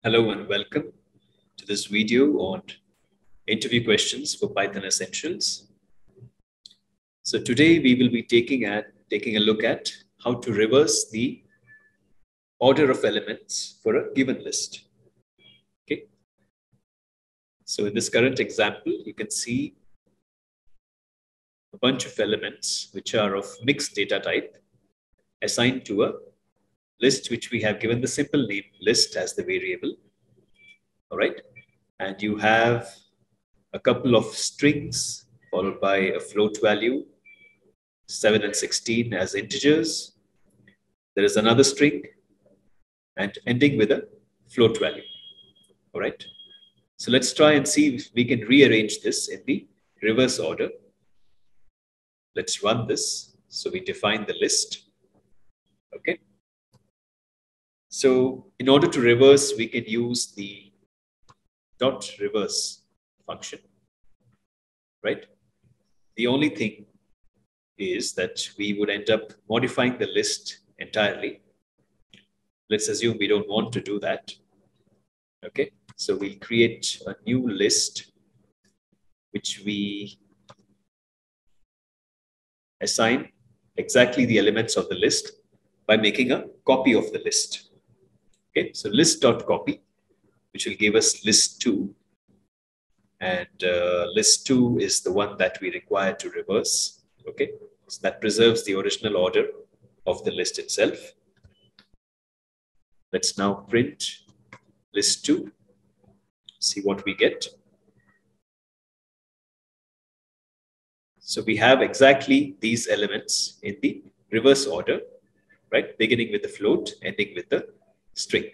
Hello and welcome to this video on interview questions for Python Essentials. So today we will be taking a look at how to reverse the order of elements for a given list. Okay. So in this current example, you can see a bunch of elements which are of mixed data type assigned to a list which we have given the simple name list as the variable. All right. And you have a couple of strings followed by a float value, 7 and 16 as integers. There is another string and ending with a float value. All right. So let's try and see if we can rearrange this in the reverse order. Let's run this. So we define the list. Okay. So in order to reverse, we can use the dot reverse function, right? The only thing is that we would end up modifying the list entirely. Let's assume we don't want to do that. Okay, so we'll create a new list which we assign exactly the elements of the list by making a copy of the list. Okay, so list.copy, which will give us list2. And list2 is the one that we require to reverse. Okay, so that preserves the original order of the list itself. Let's now print list2, see what we get. So we have exactly these elements in the reverse order, right? Beginning with the float, ending with the string.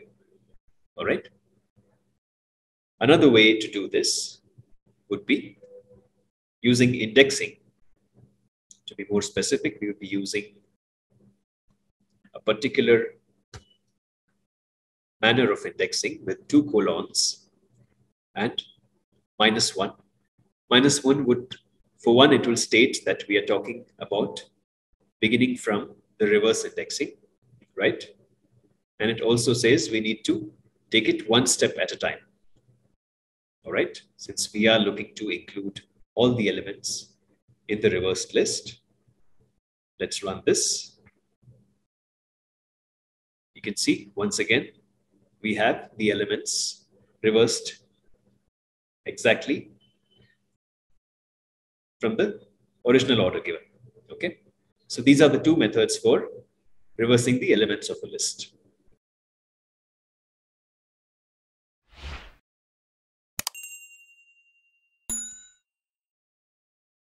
All right. Another way to do this would be using indexing. To be more specific, we would be using a particular manner of indexing with 2 colons and -1. -1 would, for one, it will state that we are talking about beginning from the reverse indexing, right? And it also says we need to take it one step at a time. All right, since we are looking to include all the elements in the reversed list, let's run this. You can see once again, we have the elements reversed exactly from the original order given. Okay, so these are the two methods for reversing the elements of a list.